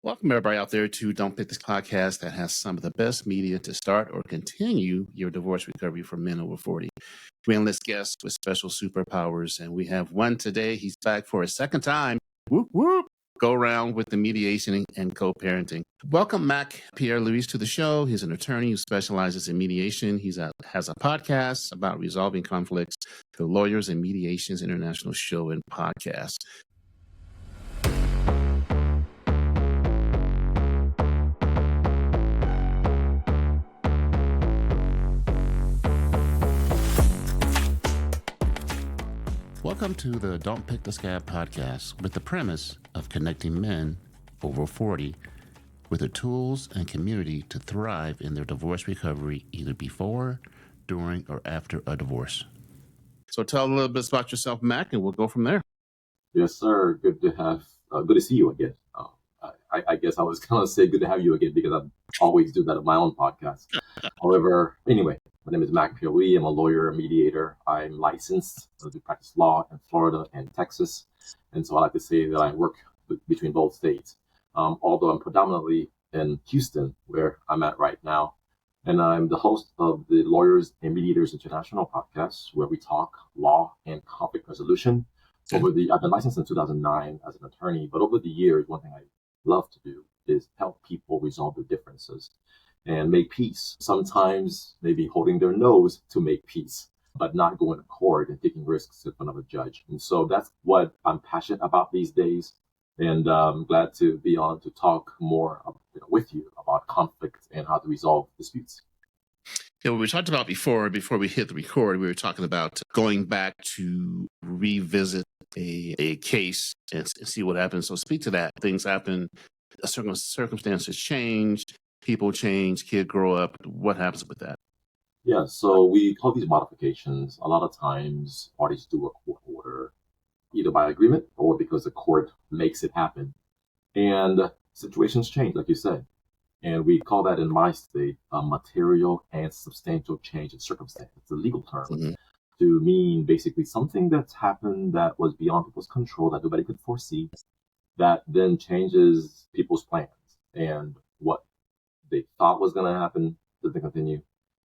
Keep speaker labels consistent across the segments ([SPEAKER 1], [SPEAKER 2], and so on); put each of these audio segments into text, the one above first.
[SPEAKER 1] Welcome, everybody out there to Don't Pick This podcast that has some of the best media to start or continue your divorce recovery for men over 40. We enlist guests with special superpowers, and we have one today. He's back for a second time. Whoop, whoop. Go around with the mediation and co-parenting. Welcome, Mac Pierre-Louis, to the show. He's an attorney who specializes in mediation. He has a podcast about resolving conflicts, the Lawyers and Mediations International Show and Podcast. Welcome to the Don't Pick the Scab podcast with the premise of connecting men over 40 with the tools and community to thrive in their divorce recovery either before, during, or after a divorce. So tell a little bit about yourself, Mac, and we'll go from there.
[SPEAKER 2] Yes, sir. Good to see you again. I guess I was going to say good to have you again because I always do that at my own podcast. However, anyway, my name is Mac Pierre-Louis. I'm a lawyer, a mediator. I'm licensed to practice law in Florida and Texas. And so I like to say that I work between both states, although I'm predominantly in Houston, where I'm at right now. And I'm the host of the Lawyers and Mediators International podcast, where we talk law and conflict resolution. I've been licensed in 2009 as an attorney, but over the years, one thing I love to do is help people resolve their differences and make peace. Sometimes maybe holding their nose to make peace, but not going to court and taking risks in front of a judge. And so that's what I'm passionate about these days. And I'm glad to be on to talk more with you about conflict and how to resolve disputes.
[SPEAKER 1] Yeah, what we talked about before we hit the record, we were talking about going back to revisit a case and see what happens. So speak to that. Things happen, circumstances change, people change, kids grow up. What happens with that?
[SPEAKER 2] Yeah, so we call these modifications. A lot of times parties do a court order either by agreement or because the court makes it happen. And situations change, like you said. And we call that in my state a material and substantial change in circumstance. It's a legal term to mean basically something that's happened that was beyond people's control, that nobody could foresee, that then changes people's plans. And what they thought was going to happen doesn't continue.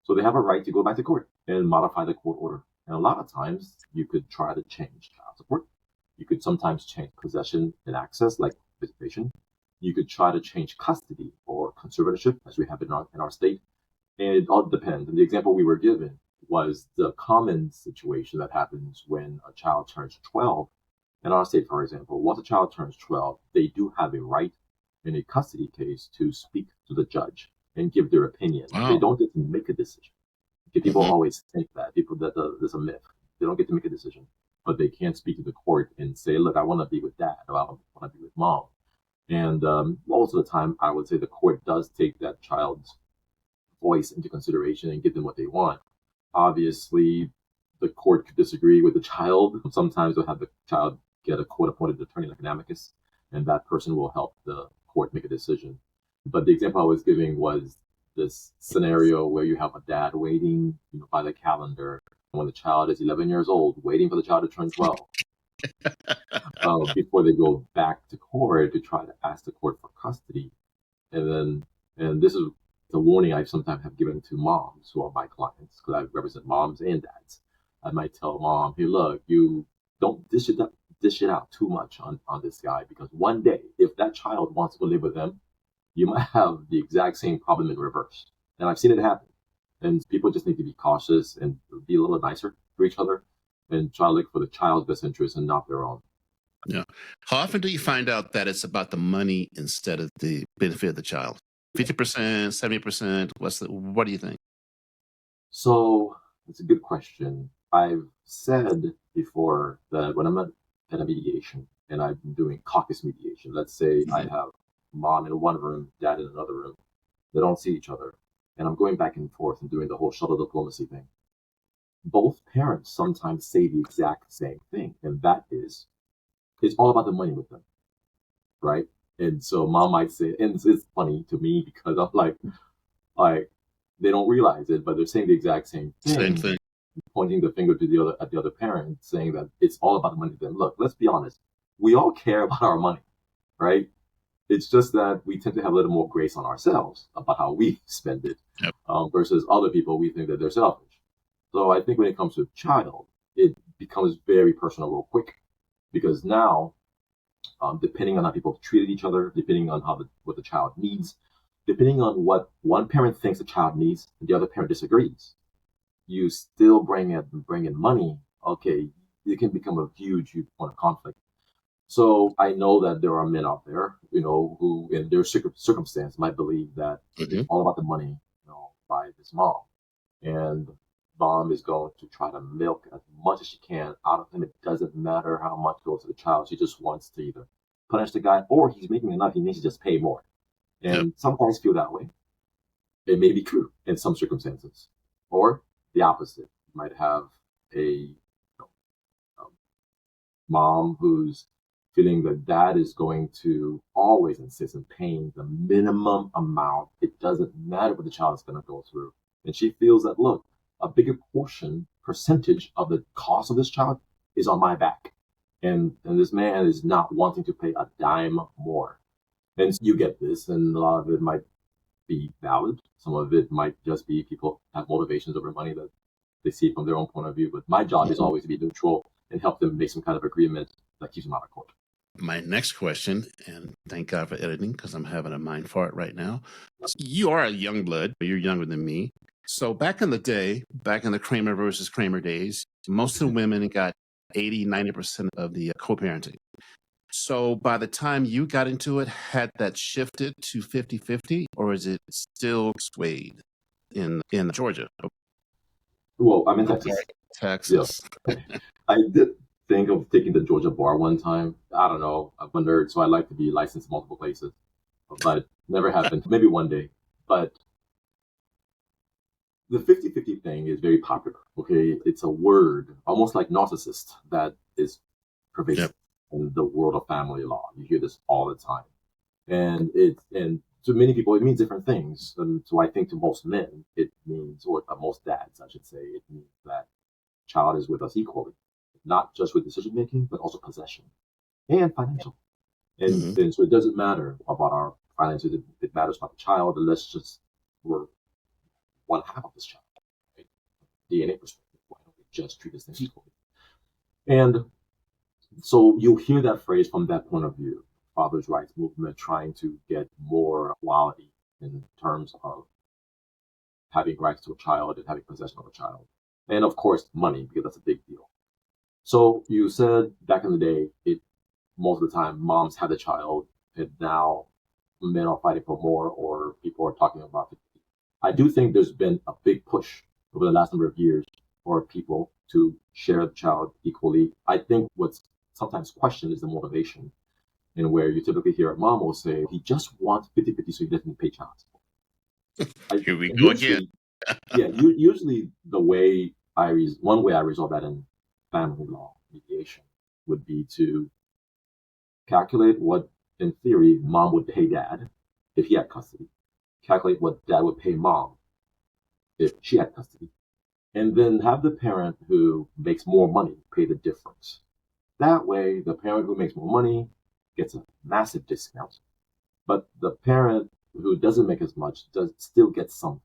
[SPEAKER 2] So they have a right to go back to court and modify the court order. And a lot of times you could try to change child support. You could sometimes change possession and access, like visitation. You could try to change custody or conservatorship, as we have in our state. And it all depends. And the example we were given was the common situation that happens when a child turns 12. In our state, for example, once a child turns 12, they do have a right in a custody case to speak to the judge and give their opinion. Wow. They don't get to make a decision. People always think that. There's a myth. They don't get to make a decision, but they can speak to the court and say, look, I want to be with dad, or I want to be with mom. And most of the time, I would say the court does take that child's voice into consideration and give them what they want. Obviously, the court could disagree with the child. Sometimes they'll have the child get a court-appointed attorney like an amicus, and that person will help the court make a decision. But the example I was giving was this scenario where you have a dad waiting by the calendar when the child is 11 years old, waiting for the child to turn 12. Before they go back to court to try to ask the court for custody. And this is the warning I sometimes have given to moms who are my clients, because I represent moms and dads. I might tell mom, hey, look, you don't dish it out too much on this guy, because one day, if that child wants to go live with them, you might have the exact same problem in reverse. And I've seen it happen. And people just need to be cautious and be a little nicer to each other and try to look for the child's best interest and not their own.
[SPEAKER 1] Yeah. How often do you find out that it's about the money instead of the benefit of the child? 50%, 70%? What do you think?
[SPEAKER 2] So it's a good question. I've said before that when I'm at a mediation and I'm doing caucus mediation, let's say I have mom in one room, dad in another room, they don't see each other, and I'm going back and forth and doing the whole shuttle diplomacy thing. Both parents sometimes say the exact same thing, and that is, it's all about the money with them, right? And so mom might say, and it's funny to me because I'm like they don't realize it, but they're saying the exact same thing. Pointing the finger to the other parent, saying that it's all about the money to them. Look, let's be honest. We all care about our money, right? It's just that we tend to have a little more grace on ourselves about how we spend it,
[SPEAKER 1] Yep.
[SPEAKER 2] versus other people. We think that they're selfish. So I think when it comes to a child, it becomes very personal real quick, because now, depending on how people have treated each other, depending on what the child needs, depending on what one parent thinks the child needs, and the other parent disagrees, you still bring in money. Okay, it can become a huge point of conflict. So I know that there are men out there, who in their circumstance might believe that it's all about the money, by this mom, and mom is going to try to milk as much as she can out of him. It doesn't matter how much goes to the child. She just wants to either punish the guy, or he's making enough. He needs to just pay more. And some guys feel that way. It may be true in some circumstances, or the opposite. You might have a mom who's feeling that dad is going to always insist on paying the minimum amount. It doesn't matter what the child is going to go through. And she feels that, look, a bigger percentage of the cost of this child is on my back. And this man is not wanting to pay a dime more. And so you get this, and a lot of it might be valid. Some of it might just be people have motivations over money that they see from their own point of view. But my job is always to be neutral and help them make some kind of agreement that keeps them out of court.
[SPEAKER 1] My next question, and thank God for editing because I'm having a mind fart right now. You are a young blood, but you're younger than me. So back in the day, back in the Kramer versus Kramer days, most of the women got 80, 90% of the co-parenting. So by the time you got into it, had that shifted to 50-50, or is it still swayed in Georgia?
[SPEAKER 2] Well, I'm in Texas.
[SPEAKER 1] Texas.
[SPEAKER 2] Yeah. I did think of taking the Georgia bar one time. I don't know. I'm a nerd, so I like to be licensed in multiple places. But never happened. Maybe one day. But the 50-50 thing is very popular. Okay, it's a word, almost like narcissist, that is pervasive in the world of family law. You hear this all the time, and to many people it means different things. And so I think to most men it means, or most dads, I should say, it means that child is with us equally, not just with decision making, but also possession and financial. And so it doesn't matter about our finances. It matters about the child. And we're one half of this child, right? DNA perspective. Why don't we just treat this thing equally? And so you'll hear that phrase from that point of view. Father's rights movement trying to get more equality in terms of having rights to a child and having possession of a child. And of course, money, because that's a big deal. So you said back in the day, most of the time moms had the child, and now men are fighting for more, or people are talking about it. I do think there's been a big push over the last number of years for people to share the child equally. I think what's sometimes questioned is the motivation, and where you typically hear a mom will say, he just wants 50-50 so he doesn't pay child support.
[SPEAKER 1] Here we go again.
[SPEAKER 2] Usually one way I resolve that in family law mediation would be to calculate what, in theory, mom would pay dad if he had custody, calculate what dad would pay mom if she had custody, and then have the parent who makes more money pay the difference. That way, the parent who makes more money gets a massive discount, but the parent who doesn't make as much still gets something,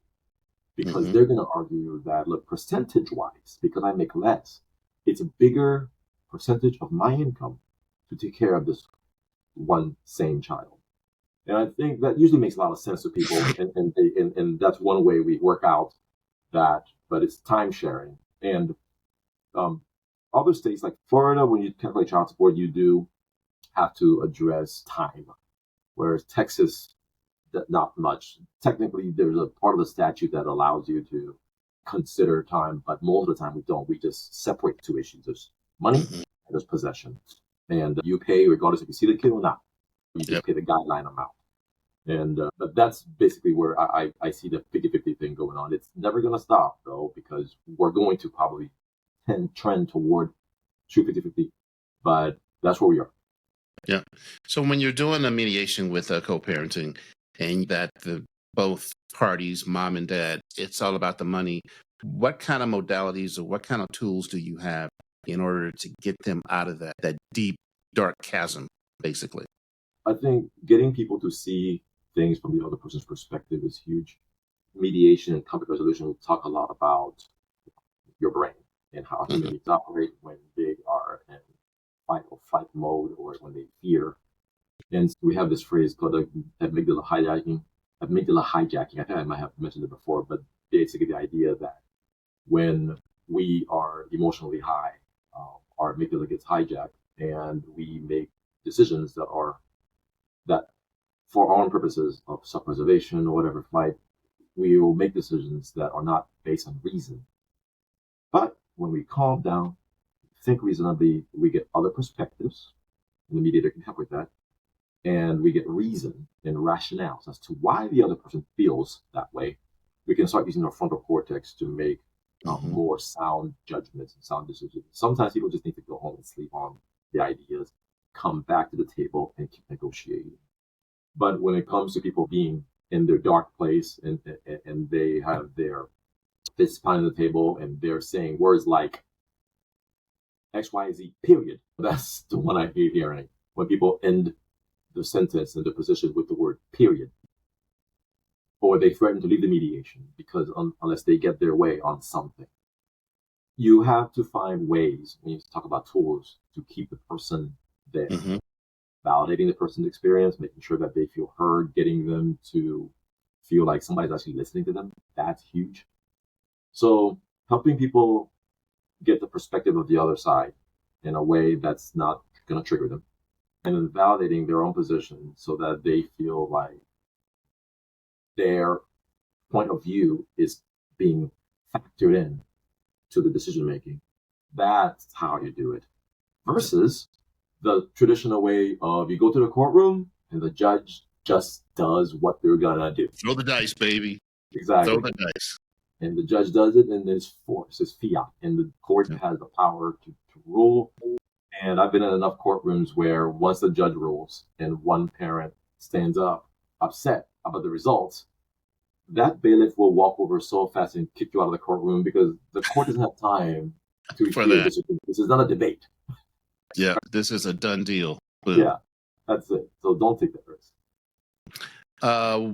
[SPEAKER 2] because they're going to argue that, look, percentage-wise, because I make less, it's a bigger percentage of my income to take care of this one same child. And I think that usually makes a lot of sense to people, and that's one way we work out that, but it's time sharing. And other states like Florida, when you calculate child support, you do have to address time, whereas Texas, not much. Technically, there's a part of the statute that allows you to consider time, but most of the time we don't. We just separate the two issues. There's money and there's possession. And you pay regardless if you see the kid or not. You just pay the guideline amount. And but that's basically where I see the 50-50 thing going on. It's never going to stop, though, because we're going to probably trend toward true 50-50. But that's where we are.
[SPEAKER 1] Yeah. So when you're doing a mediation with a co-parenting, and that both parties, mom and dad, it's all about the money, what kind of modalities or what kind of tools do you have in order to get them out of that deep, dark chasm, basically?
[SPEAKER 2] I think getting people to see things from the other person's perspective is huge. Mediation and conflict resolution will talk a lot about your brain and how human beings operate when they are in fight or flight mode or when they fear. And we have this phrase called amygdala hijacking. Amygdala hijacking. I think I might have mentioned it before, but basically the idea that when we are emotionally high, our amygdala gets hijacked, and we make decisions that for our own purposes of self-preservation or whatever flight, we will make decisions that are not based on reason. But when we calm down, think reasonably, we get other perspectives, and the mediator can help with that, and we get reason and rationales as to why the other person feels that way. We can start using our frontal cortex to make more sound judgments and sound decisions. Sometimes people just need to go home and sleep on the ideas, come back to the table, and keep negotiating. But when it comes to people being in their dark place and they have their fists pounding the table and they're saying words like X, Y, Z, period. That's the one I hate hearing. When people end the sentence and the position with the word period. Or they threaten to leave the mediation because unless they get their way on something. You have to find ways, when you talk about tools, to keep the person there. Validating the person's experience, making sure that they feel heard, getting them to feel like somebody's actually listening to them. That's huge. So helping people get the perspective of the other side in a way that's not going to trigger them. And then validating their own position so that they feel like their point of view is being factored in to the decision making. That's how you do it. Versus the traditional way of you go to the courtroom and the judge just does what they're gonna do.
[SPEAKER 1] Throw the dice, baby.
[SPEAKER 2] Exactly.
[SPEAKER 1] Throw the dice.
[SPEAKER 2] And the judge does it, and it's force, it's fiat, and the court has the power to rule. And I've been in enough courtrooms where once the judge rules and one parent stands up upset about the results, that bailiff will walk over so fast and kick you out of the courtroom because the court doesn't have time to hear this. This is not a debate.
[SPEAKER 1] Yeah, this is a done deal. Boom.
[SPEAKER 2] Yeah, that's it. So don't take that risk.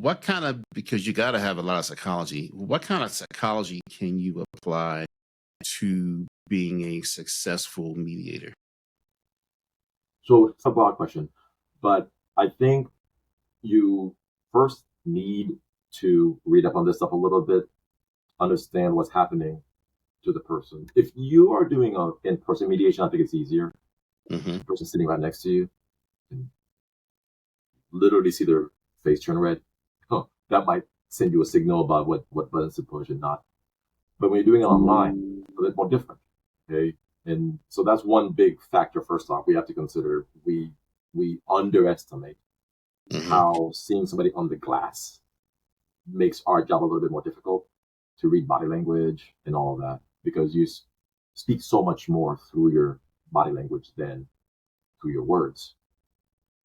[SPEAKER 1] What kind of, because you got to have a lot of psychology, what kind of psychology can you apply to being a successful mediator?
[SPEAKER 2] So it's a broad question, but I think you first need to read up on this stuff a little bit, understand what's happening to the person. If you are doing an in-person mediation, I think it's easier. The person sitting right next to you can literally see their face turn red. That might send you a signal about what buttons to push and not. But when you're doing it online, it's a bit more different. Okay. And so that's one big factor. First off, we have to consider we underestimate how seeing somebody on the glass makes our job a little bit more difficult to read body language and all of that, because you speak so much more through your body language than through your words.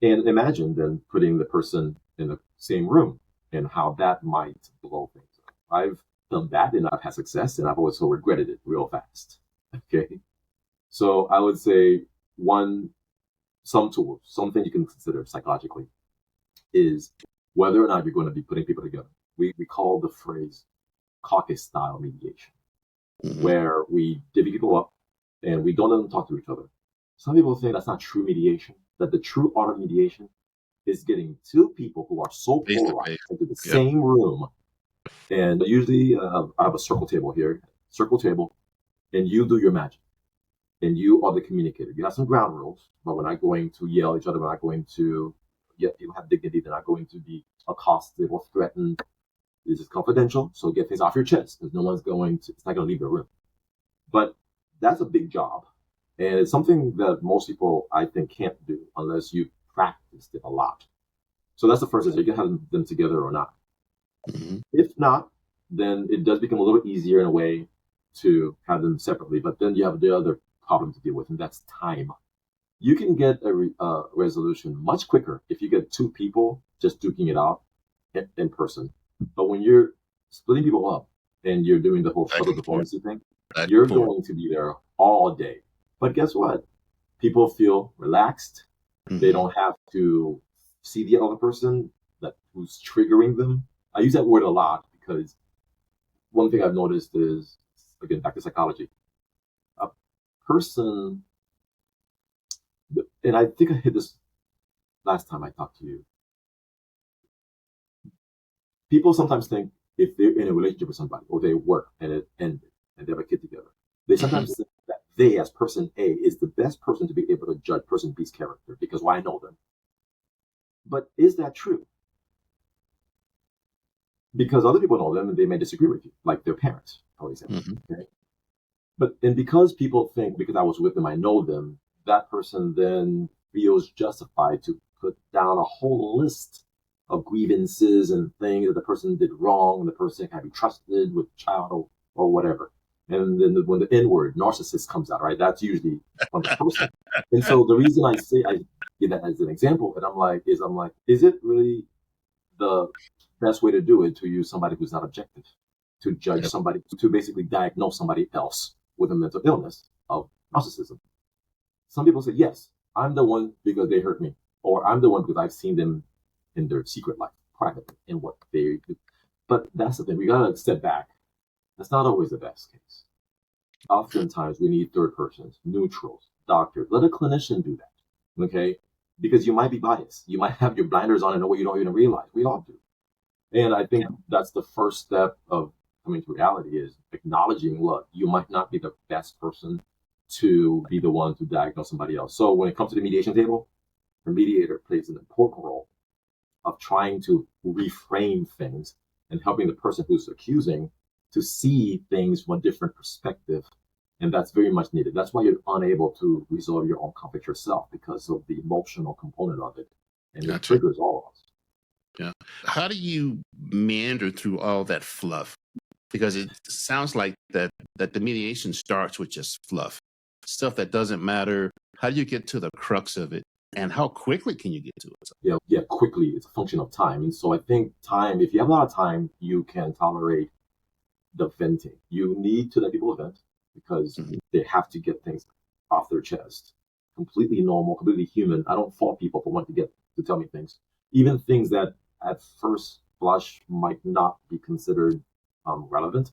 [SPEAKER 2] And imagine then putting the person in the same room and how that might blow things up. I've done that and I've had success, and I've also regretted it real fast. Okay. So I would say some tools, something you can consider psychologically is whether or not you're going to be putting people together. We call the phrase caucus style mediation, where we divvy people up and we don't let them talk to each other. Some people think that's not true mediation, that the true art of mediation is getting two people who are so polarized into the same room. And usually I have a circle table, and you do your magic. And you are the communicator. You have some ground rules, but we're not going to yell at each other. We're not going to people have dignity. They're not going to be accosted or threatened. This is confidential, so get things off your chest because it's not going to leave the room. But that's a big job. And it's something that most people, I think, can't do unless you practiced it a lot. So that's the first thing. You can have them together or not. If not, then it does become a little easier in a way to have them separately. But then you have the other problem to deal with, and that's time. You can get a resolution much quicker if you get two people just duking it out in person. But when you're splitting people up and you're doing the whole subtle diplomacy thing, you're going to be there all day. But guess what? People feel relaxed. They don't have to see the other person that who's triggering them. I use that word a lot because one thing I've noticed is, again, back to psychology, a person, and I think I hit this last time I talked to you. People sometimes think if they're in a relationship with somebody or they work and it ended and they have a kid together, they sometimes think that they, as person A, is the best person to be able to judge person B's character because, well, I know them. But is that true? Because other people know them and they may disagree with you, like their parents, for example. Okay? And because people think because I was with them, I know them, that person then feels justified to put down a whole list of grievances and things that the person did wrong, and the person can be trusted with child or whatever. And then when the N word, narcissist, comes out, right? That's usually from the person. And so the reason I give that as an example, and I'm like, is it really the best way to do it to use somebody who's not objective, to judge somebody, to basically diagnose somebody else with a mental illness of narcissism? Some people say, yes, I'm the one because they hurt me, or I'm the one because I've seen them in their secret life, privately, in what they do. But that's the thing, we gotta step back. That's not always the best case. Oftentimes we need third persons, neutrals, doctors. Let a clinician do that, okay? Because you might be biased. You might have your blinders on and know what you don't even realize. We all do. And I think that's the first step of coming to reality, is acknowledging, look, you might not be the best person to be the one to diagnose somebody else. So when it comes to the mediation table, the mediator plays an important role of trying to reframe things and helping the person who's accusing to see things from a different perspective. And that's very much needed. That's why you're unable to resolve your own conflict yourself, because of the emotional component of it. And it triggers all of us.
[SPEAKER 1] Yeah. How do you meander through all that fluff? Because it sounds like that the mediation starts with just fluff, stuff that doesn't matter. How do you get to the crux of it? And how quickly can you get to it?
[SPEAKER 2] Yeah, quickly. It's a function of time. And so I think time, if you have a lot of time, you can tolerate the venting. You need to let people vent because they have to get things off their chest. Completely normal, completely human. I don't fault people for wanting to tell me things, even things that at first blush might not be considered relevant,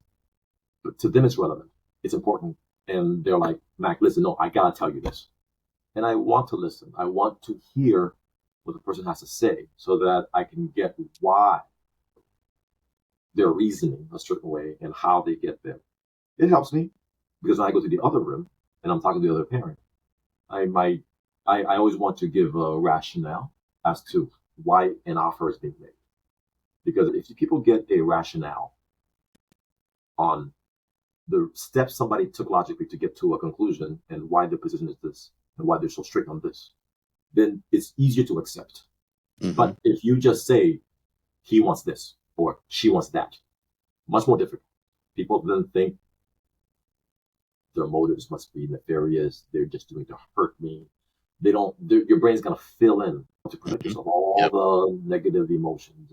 [SPEAKER 2] but to them it's relevant. It's important. And they're like, Mac, listen, no, I gotta tell you this. And I want to listen. I want to hear what the person has to say so that I can get why they're reasoning a certain way and how they get there. It helps me because when I go to the other room and I'm talking to the other parent, I always want to give a rationale as to why an offer is being made. Because if people get a rationale on the steps somebody took logically to get to a conclusion and why their position is this and why they're so strict on this, then it's easier to accept. But if you just say, he wants this or she wants that, much more difficult. People then think their motives must be nefarious. They're just doing to hurt me. Your brain's gonna fill in to protect yourself all the negative emotions.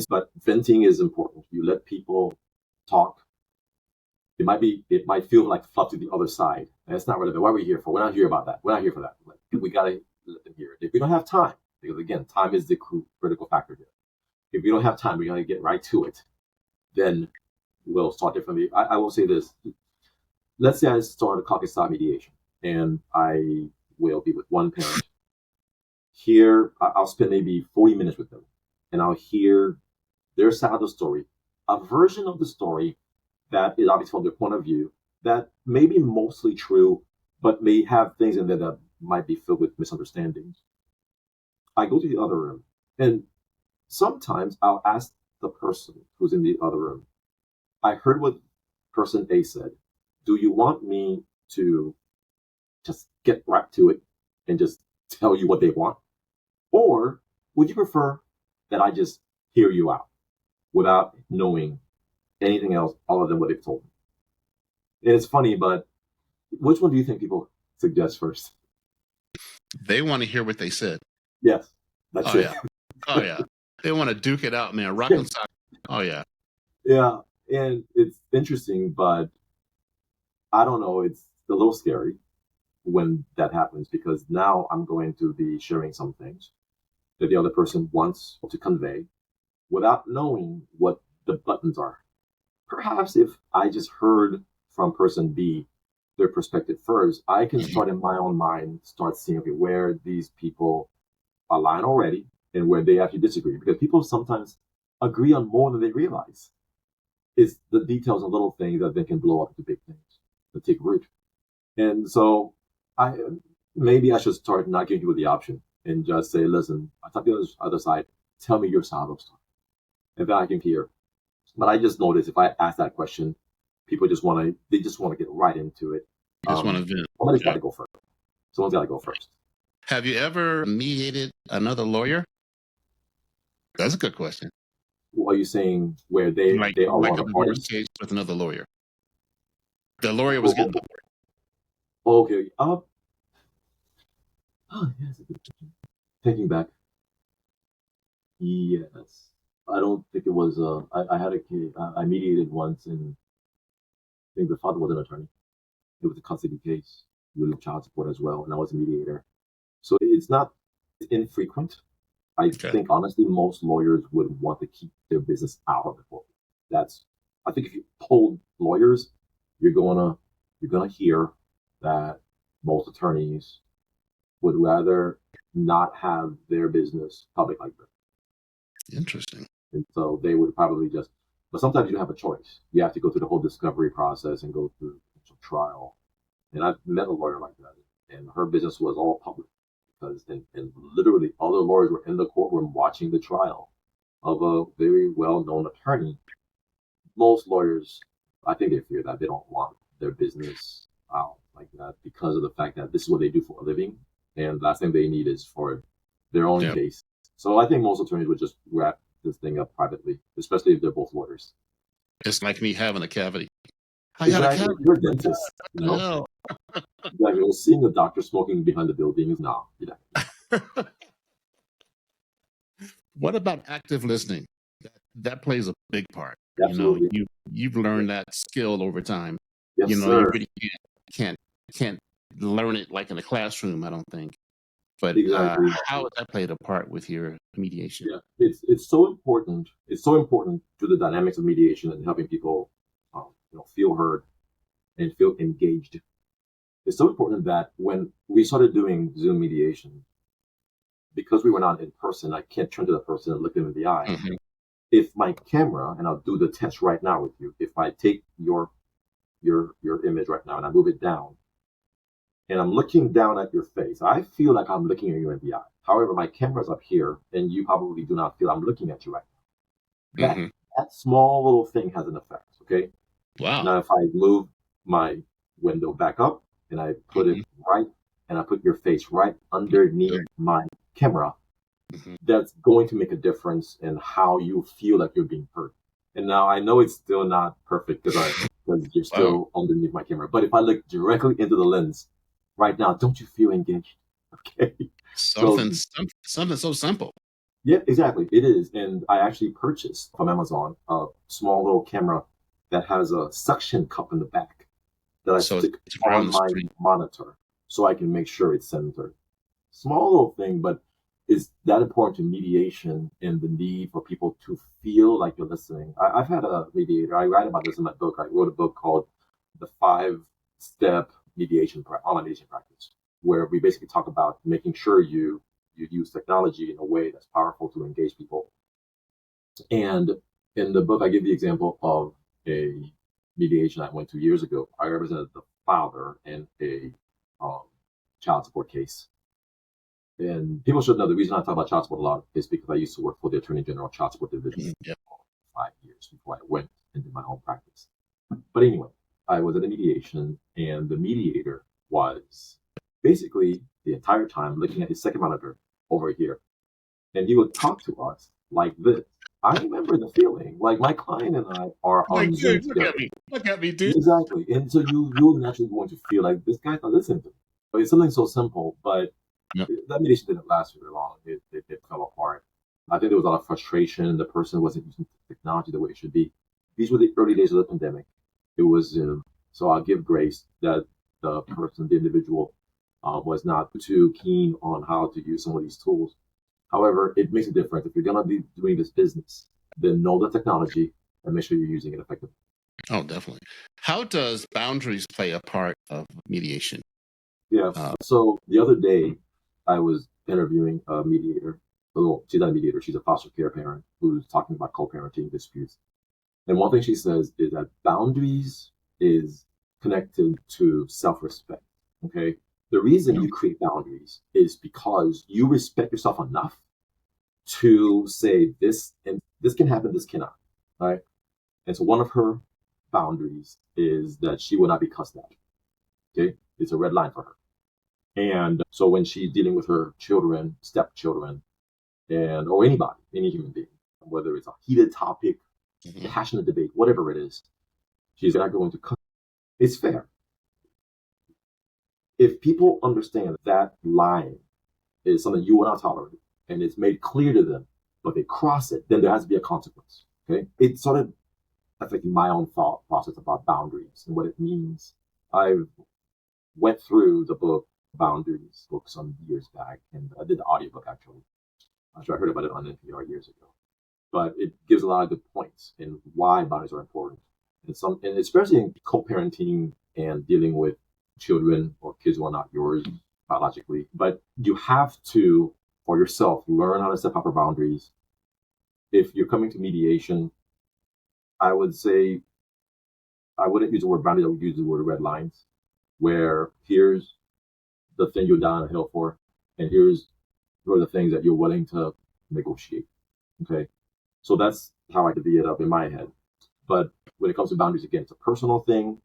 [SPEAKER 2] But venting is important. You let people talk. It might feel like fluff to the other side. And it's not relevant. What are we here for? We're not here about that. We're not here for that. Like, we gotta let them hear it. If we don't have time, because again, time is the critical factor here. If we don't have time, we're gonna get right to it. Then we'll start differently. I will say this. Let's say I start a caucus style mediation and I will be with one parent. Here, I'll spend maybe 40 minutes with them and I'll hear their side of the story, a version of the story that is obviously from their point of view that may be mostly true, but may have things in there that might be filled with misunderstandings. I go to the other room and sometimes I'll ask the person who's in the other room, I heard what person A said. Do you want me to just get right to it and just tell you what they want? Or would you prefer that I just hear you out without knowing anything else other than what they've told me? And it's funny, but which one do you think people suggest first?
[SPEAKER 1] They want to hear what they said.
[SPEAKER 2] Yes, that's it.
[SPEAKER 1] Yeah. Oh, yeah. They want to duke it out, man. Rock and sock. Oh, yeah.
[SPEAKER 2] Yeah, and it's interesting, but I don't know. It's a little scary when that happens, because now I'm going to be sharing some things that the other person wants to convey without knowing what the buttons are. Perhaps if I just heard from person B their perspective first, I can start in my own mind, start seeing, okay, where these people align already and where they actually disagree. Because people sometimes agree on more than they realize. It's the details and little things that they can blow up into big things that take root. And so maybe I should start not giving people the option and just say, listen, I talk to the other side, tell me your side of the story. And then I can hear. But I just noticed if I ask that question, people just want to get right into it.
[SPEAKER 1] Just want to vent.
[SPEAKER 2] Somebody's got to go first. Someone's got to go first.
[SPEAKER 1] Have you ever mediated another lawyer? That's a good question.
[SPEAKER 2] Are you saying where they are one of the parties?
[SPEAKER 1] Case with another lawyer. The lawyer was getting the
[SPEAKER 2] work. Okay. Yes. Taking back. Yes. I don't think it was. I had a case. I mediated once, and I think the father was an attorney. It was a custody case with child support as well, and I was a mediator. So it's not infrequent. I think honestly, most lawyers would want to keep their business out of the court. I think if you poll lawyers, you're gonna hear that most attorneys would rather not have their business public like that.
[SPEAKER 1] Interesting.
[SPEAKER 2] And so they would probably but sometimes you don't have a choice. You have to go through the whole discovery process and go through trial. And I've met a lawyer like that, and her business was all public because, and literally other lawyers were in the courtroom watching the trial of a very well-known attorney. Most lawyers, I think they fear that they don't want their business out like that because of the fact that this is what they do for a living, and the last thing they need is for their own case. So I think most attorneys would just wrap this thing up privately, especially if they're both lawyers.
[SPEAKER 1] It's like me having a cavity.
[SPEAKER 2] Exactly. You're a dentist. You know? Exactly. Well, seeing a doctor smoking behind the building is not.
[SPEAKER 1] What about active listening? That plays a big part.
[SPEAKER 2] Absolutely.
[SPEAKER 1] You know, you've learned that skill over time.
[SPEAKER 2] Yes,
[SPEAKER 1] you know,
[SPEAKER 2] sir.
[SPEAKER 1] you really can't learn it like in a classroom, I don't think. But
[SPEAKER 2] exactly.
[SPEAKER 1] How has that played a part with your mediation?
[SPEAKER 2] Yeah, it's so important. It's so important to the dynamics of mediation and helping people, feel heard and feel engaged. It's so important that when we started doing Zoom mediation, because we were not in person, I can't turn to the person and look them in the eye.
[SPEAKER 1] Mm-hmm.
[SPEAKER 2] If my camera, and I'll do the test right now with you, if I take your image right now and I move it down, and I'm looking down at your face, I feel like I'm looking at you in the eye. However, my camera's up here, and you probably do not feel I'm looking at you right now. That small little thing has an effect, okay?
[SPEAKER 1] Wow.
[SPEAKER 2] Now, if I move my window back up, and I put it right, and I put your face right underneath my camera, that's going to make a difference in how you feel like you're being heard. And now I know it's still not perfect because you're still underneath my camera. But if I look directly into the lens right now, don't you feel engaged? Okay.
[SPEAKER 1] Something so simple.
[SPEAKER 2] Yeah, exactly. It is. And I actually purchased from Amazon a small little camera that has a suction cup in the back that I stick on my monitor so I can make sure it's centered. Small little thing, but is that important to mediation and the need for people to feel like you're listening. I've had a mediator. I write about this in my book. I wrote a book called The 5-Step Online Mediation Practice, where we basically talk about making sure you use technology in a way that's powerful to engage people. And in the book, I give the example of a mediation I went to years ago. I represented the father in a child support case. And people should know the reason I talk about child support a lot is because I used to work for the Attorney General Child Support Division for 5 years before I went into my own practice. But anyway, I was at a mediation, and the mediator was basically the entire time looking at his second monitor over here. And he would talk to us like this. I remember the feeling, like my client and I are on Zoom together.
[SPEAKER 1] Look at me, dude.
[SPEAKER 2] Exactly. And so you're naturally going to feel like this guy's not listening to me. But it's something so simple, but that mediation didn't last very long. It fell apart. I think there was a lot of frustration. The person wasn't using technology the way it should be. These were the early days of the pandemic. It was Zoom. So I'll give grace that the person, the individual, was not too keen on how to use some of these tools. However, it makes a difference. If you're going to be doing this business, then know the technology and make sure you're using it effectively.
[SPEAKER 1] Oh, definitely. How does boundaries play a part of mediation?
[SPEAKER 2] Yeah. So the other day, I was interviewing a mediator. Well, she's not a mediator. She's a foster care parent who's talking about co-parenting disputes. And one thing she says is that boundaries is connected to self-respect. Okay. The reason you create boundaries is because you respect yourself enough to say this and this can happen, this cannot. Right. And so one of her boundaries is that she will not be cussed at. Okay. It's a red line for her. And so when she's dealing with her children, stepchildren, or anybody, any human being, whether it's a heated topic, passionate debate, whatever it is, she's not going to cut. It's fair. If people understand that line is something you will not tolerate and it's made clear to them, but they cross it, then there has to be a consequence. Okay. It started affecting my own thought process about boundaries and what it means. I went through the book Boundaries book some years back, and I did the audiobook actually. I'm sure I heard about it on NPR years ago. But it gives a lot of good points in why boundaries are important. And especially in co-parenting and dealing with children or kids who are not yours biologically. But you have to, for yourself, learn how to set proper boundaries. If you're coming to mediation, I would say I wouldn't use the word boundaries, I would use the word red lines, where here's the thing you're down a hill for, and here's the things that you're willing to negotiate. Okay. So that's how I divvy it up in my head. But when it comes to boundaries, again, it's a personal thing.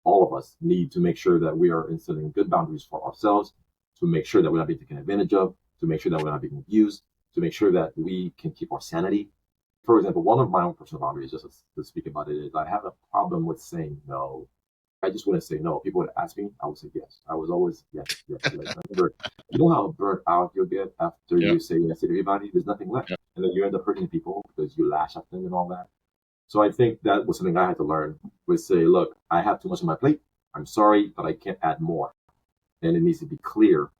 [SPEAKER 2] All of us need to make sure that we are instilling good boundaries for ourselves, to make sure that we're not being taken advantage of, to make sure that we're not being abused, to make sure that we can keep our sanity. For example, one of my own personal boundaries, just to speak about it, is I have a problem with saying no. I just wouldn't say no. People would ask me, I would say yes. I was always yes. Like, I remember, you know how burnt out you'll get after you say yes to everybody? There's nothing left. And then you end up hurting people because you lash at them and all that. So I think that was something I had to learn, was say, look, I have too much on my plate. I'm sorry, but I can't add more. And it needs to be clear.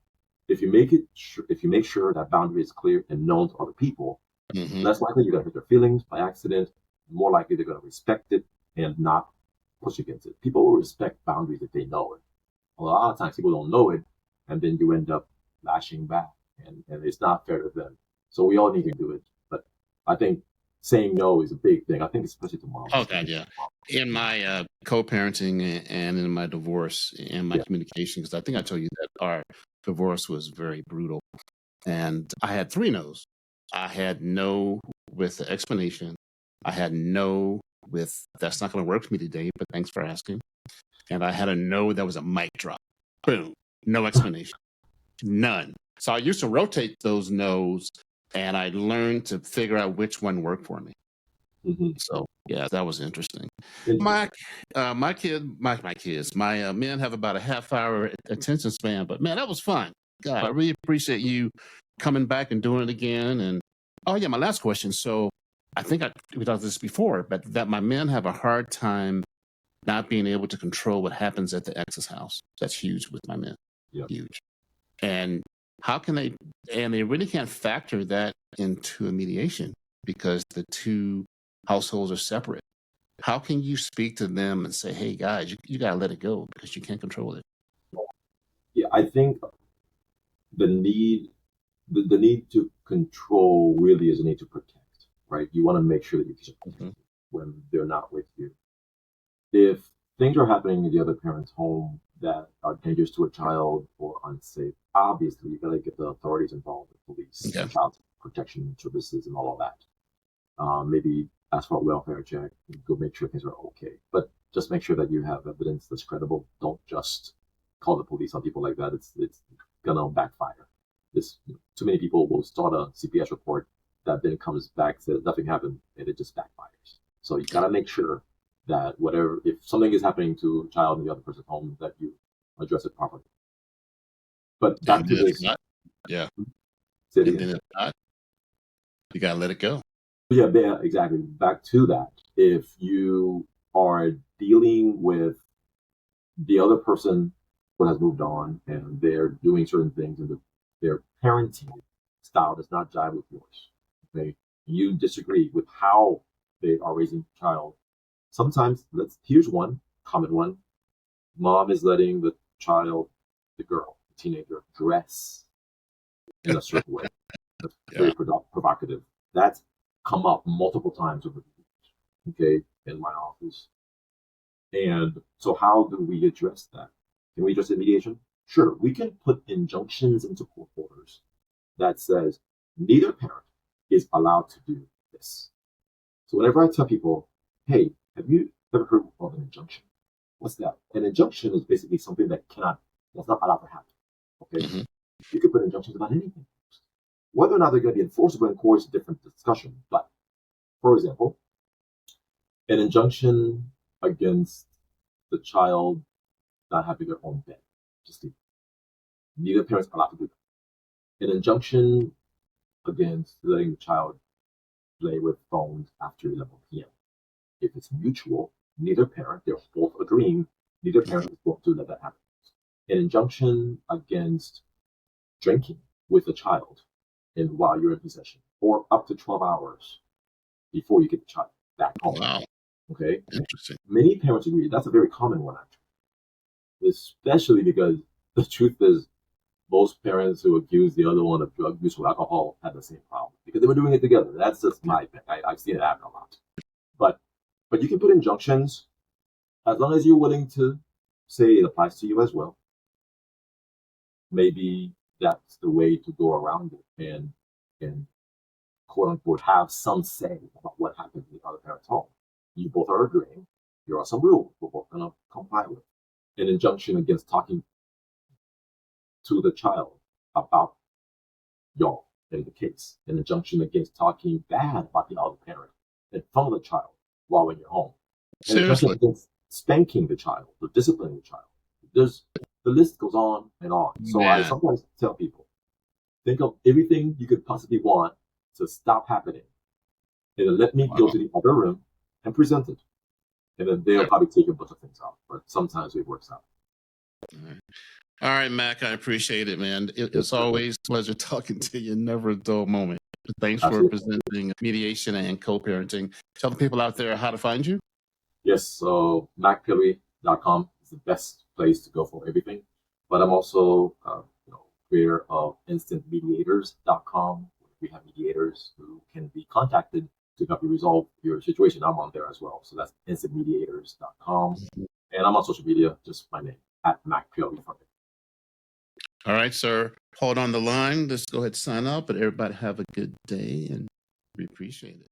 [SPEAKER 2] If you make sure that boundary is clear and known to other people, less likely you're going to hurt their feelings by accident. More likely they're going to respect it and not push against it. People will respect boundaries if they know it. A lot of times people don't know it, and then you end up lashing back, and it's not fair to them. So we all need to do it. But I think saying no is a big thing. I think especially to moms.
[SPEAKER 1] Oh, God, yeah. In my co-parenting and in my divorce and my communication, because I think I told you that our divorce was very brutal. And I had 3 no's. I had no with the explanation. I had no with that's not going to work for me today, but thanks for asking. And I had a no that was a mic drop. Boom. No explanation. None. So I used to rotate those no's, and I learned to figure out which one worked for me. So yeah, that was interesting. My kids, my men have about a half-hour attention span, but man, that was fun. God, I really appreciate you coming back and doing it again. And oh yeah, my last question. So I think we talked this before, but that my men have a hard time not being able to control what happens at the ex's house. That's huge with my men. Huge. And how can they? And they really can't factor that into a mediation because the two households are separate. How can you speak to them and say, hey guys, you got to let it go because you can't control it?
[SPEAKER 2] Yeah, I think the need to control really is a need to protect, right? You want to make sure that you keep protected when they're not with you. If things are happening in the other parent's home that are dangerous to a child or unsafe, obviously you got to get the authorities involved, the police, child protection services, and all of that. Maybe ask for a welfare check and go make sure things are okay. But just make sure that you have evidence that's credible. Don't just call the police on people like that. It's gonna backfire. Too many people will start a CPS report that then comes back, says nothing happened, and it just backfires. So you gotta make sure that if something is happening to a child in the other person's home, that you address it properly. But back to this.
[SPEAKER 1] Yeah.
[SPEAKER 2] Say it
[SPEAKER 1] and
[SPEAKER 2] again.
[SPEAKER 1] then if not, you gotta let it go.
[SPEAKER 2] Yeah, exactly. Back to that. If you are dealing with the other person has moved on and they're doing certain things and their parenting style does not jive with yours. Okay, you disagree with how they are raising the child. Sometimes, here's one common one: mom is letting the child, the girl, the teenager, dress in a certain way. That's
[SPEAKER 1] Yeah.
[SPEAKER 2] very provocative. That's come up multiple times over the years, okay, in my office. And so, how do we address that? Can we address it in mediation? Sure, we can put injunctions into court orders that says neither parent is allowed to do this. So whenever I tell people, hey, have you ever heard of an injunction? What's that? An injunction is basically something that's not allowed to happen. Okay,
[SPEAKER 1] Mhm.
[SPEAKER 2] you could put injunctions about anything. Whether or not they're going to be enforceable in court is a different discussion. But for example, an injunction against the child not having their own bed, just neither parent's allowed to do that. An injunction against letting the child play with phones after 11 p.m. If it's mutual, neither parent, they're both agreeing, neither parent is going to let that happen. An injunction against drinking with a child and while you're in possession, or up to 12 hours before you get the child back home.
[SPEAKER 1] Wow.
[SPEAKER 2] Okay?
[SPEAKER 1] Interesting.
[SPEAKER 2] Many parents agree. That's a very common one, actually. Especially because the truth is, most parents who accuse the other one of drug use or alcohol had the same problem because they were doing it together. That's just my thing. I've seen it happen a lot. But you can put injunctions as long as you're willing to say it applies to you as well. Maybe that's the way to go around it and quote unquote have some say about what happened in the other parent's home. You both are agreeing. Here are some rules we're both going to comply with. An injunction against talking to the child about y'all in the case. An injunction against talking bad about the other parent in front of the child while in your home. An injunction
[SPEAKER 1] Seriously.
[SPEAKER 2] against spanking the child or disciplining the child. The list goes on and on. So I
[SPEAKER 1] Man.
[SPEAKER 2] sometimes tell people, think of everything you could possibly want to stop happening. And then let me go
[SPEAKER 1] Wow.
[SPEAKER 2] to the other room and present it. And then they'll probably take a bunch of things out. But sometimes it works out.
[SPEAKER 1] All right, Mac, I appreciate it, man. It's always a pleasure talking to you. Never a dull moment. Thanks for
[SPEAKER 2] Absolutely.
[SPEAKER 1] presenting mediation and co-parenting. Tell the people out there how to find you.
[SPEAKER 2] Yes, so MacPierre.com is the best place to go for everything. But I'm also creator of instantmediators.com. We have mediators who can be contacted to help you resolve your situation. I'm on there as well. So that's instantmediators.com. And I'm on social media, just my name, at Mac Pierre-Louis.
[SPEAKER 1] All right, sir. Hold on the line. Let's go ahead and sign up. But everybody have a good day, and we appreciate it.